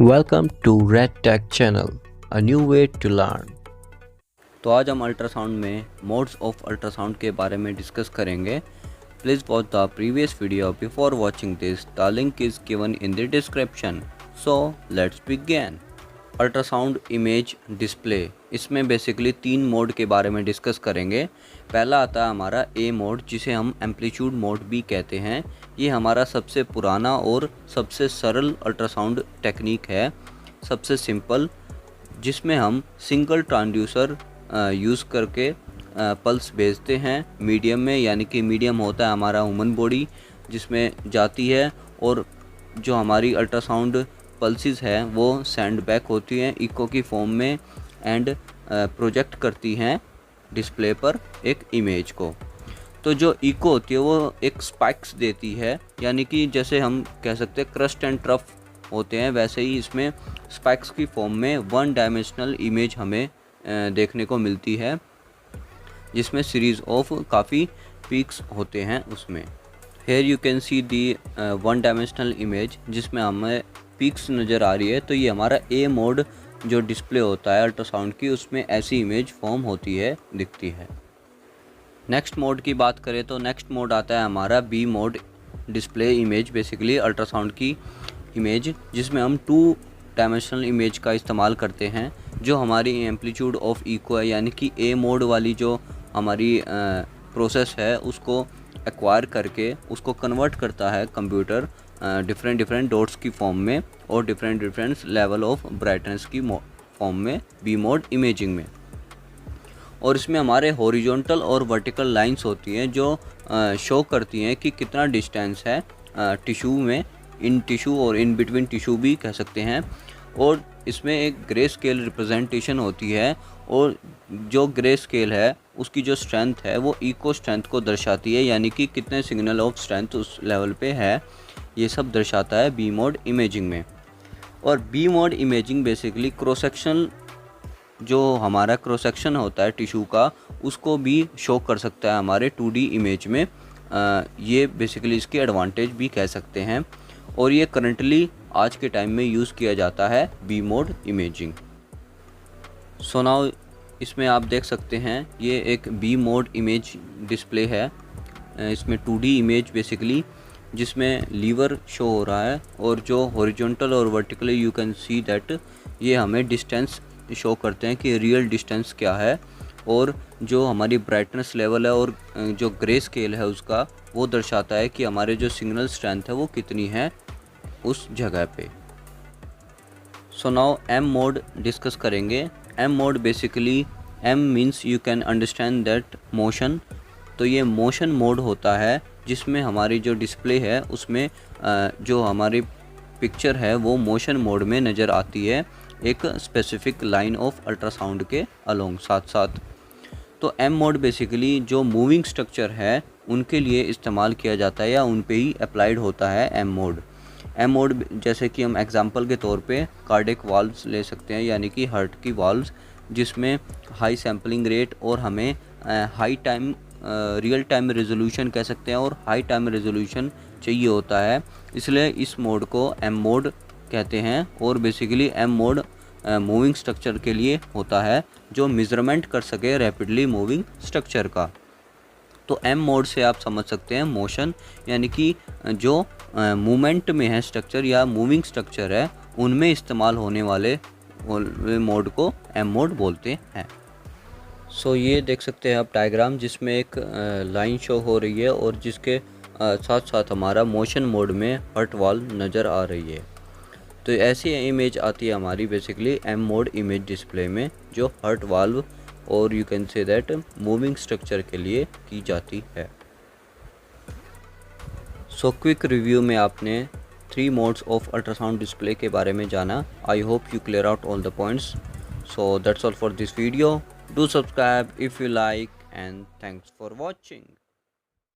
Welcome to Red Tech Channel, a new way to learn. तो आज हम ultrasound में मोड्स ऑफ अल्ट्रासाउंड के बारे में डिस्कस करेंगे। Please watch the previous video before watching this. The link is given in the description. So let's begin. Ultrasound image display, इसमें basically 3 mode के बारे में डिस्कस करेंगे। पहला आता है हमारा ए मोड, जिसे हम एम्पलीट्यूड मोड भी कहते हैं। ये हमारा सबसे पुराना और सबसे सरल अल्ट्रासाउंड टेक्निक है, सबसे सिंपल, जिसमें हम सिंगल ट्रांसड्यूसर यूज़ करके पल्स भेजते हैं मीडियम में, यानी कि मीडियम होता है हमारा ह्यूमन बॉडी जिसमें जाती है, और जो हमारी अल्ट्रासाउंड पल्सेस है वो सेंड बैक होती हैं इको की फॉर्म में एंड प्रोजेक्ट करती हैं डिस्प्ले पर एक इमेज को। तो जो इको होती है वो एक स्पाइक्स देती है, यानी कि जैसे हम कह सकते हैं क्रस्ट एंड ट्रफ होते हैं, वैसे ही इसमें स्पाइक्स की फॉर्म में 1 डायमेंशनल इमेज हमें देखने को मिलती है, जिसमें सीरीज़ ऑफ काफ़ी पीक्स होते हैं उसमें। Here you can see the 1 dimensional image जिसमें हमें पीक्स नज़र आ रही है। तो ये हमारा ए मोड जो डिस्प्ले होता है अल्ट्रासाउंड की, उसमें ऐसी इमेज फॉर्म होती है, दिखती है। नेक्स्ट मोड की बात करें तो नेक्स्ट मोड आता है हमारा B mode display image, basically ultrasound की इमेज, जिसमें हम 2 डायमेंशनल इमेज का इस्तेमाल करते हैं। जो हमारी एम्पलीट्यूड ऑफ इको है, यानी कि ए मोड वाली जो हमारी प्रोसेस है, उसको एक्वायर करके उसको कन्वर्ट करता है कंप्यूटर डिफरेंट डॉट्स की फॉर्म में और डिफरेंट लेवल ऑफ ब्राइटनेस की फॉर्म में बी मोड इमेजिंग में। और इसमें हमारे हॉरिजॉन्टल और वर्टिकल लाइंस होती हैं जो शो करती हैं कि कितना डिस्टेंस है टिश्यू में, इन टिश्यू और इन बिटवीन टिश्यू भी कह सकते हैं। और इसमें एक ग्रे स्केल रिप्रेजेंटेशन होती है, और जो ग्रे स्केल है उसकी जो स्ट्रेंथ है वो इको स्ट्रेंथ को दर्शाती है, यानी कि कितने सिग्नल ऑफ स्ट्रेंथ उस लेवल पे है, ये सब दर्शाता है बी मोड इमेजिंग में। और B mode imaging basically cross section, जो हमारा क्रॉस सेक्शन होता है टिश्यू का, उसको भी शो कर सकता है हमारे 2D इमेज में। ये बेसिकली इसकी एडवांटेज भी कह सकते हैं, और ये करंटली आज के टाइम में यूज़ किया जाता है B mode imaging. So now इसमें आप देख सकते हैं ये एक बी मोड इमेज डिस्प्ले है। इसमें 2D इमेज बेसिकली, जिसमें लीवर शो हो रहा है, और जो हॉरिजॉन्टल और vertically you can see that ये हमें डिस्टेंस शो करते हैं कि रियल डिस्टेंस क्या है, और जो हमारी ब्राइटनेस लेवल है और जो ग्रे स्केल है उसका, वो दर्शाता है कि हमारे जो सिग्नल स्ट्रेंथ है वो कितनी है उस जगह पे। So now M mode discuss करेंगे। M mode basically, M means you can understand that motion. तो ये मोशन मोड होता है जिसमें हमारी जो डिस्प्ले है उसमें जो हमारी पिक्चर है वो मोशन मोड में नज़र आती है, एक स्पेसिफिक लाइन ऑफ अल्ट्रासाउंड के अलोंग साथ साथ। तो एम मोड बेसिकली जो मूविंग स्ट्रक्चर है उनके लिए इस्तेमाल किया जाता है, या उन पे ही अप्लाइड होता है एम मोड। एम मोड जैसे कि हम एग्जांपल के तौर पे कार्डियक वाल्व्स ले सकते हैं, यानी कि हार्ट की वाल्व्स, जिसमें हाई सैम्पलिंग रेट और हमें high time real time resolution कह सकते हैं, और हाई टाइम रेजोल्यूशन चाहिए होता है, इसलिए इस मोड को एम मोड कहते हैं। और basically M mode moving structure के लिए होता है जो मेजरमेंट कर सके रैपिडली मूविंग स्ट्रक्चर का। तो एम मोड से आप समझ सकते हैं मोशन, यानी कि जो मूवमेंट में है स्ट्रक्चर या मूविंग स्ट्रक्चर है, उनमें इस्तेमाल होने वाले मोड को एम मोड बोलते हैं। सो ये देख सकते हैं आप डायग्राम, जिसमें एक लाइन शो हो रही है और जिसके साथ साथ हमारा मोशन मोड में हार्ट वाल्व नज़र आ रही है। तो ऐसी इमेज आती है हमारी basically M mode image display में, जो हार्ट वाल्व और you can say that moving structure के लिए की जाती है। सो क्विक रिव्यू में आपने 3 मोड्स ऑफ अल्ट्रासाउंड डिस्प्ले के बारे में जाना। I hope you clear out all the points. So that's all for this video. Do subscribe if you like, and thanks for watching.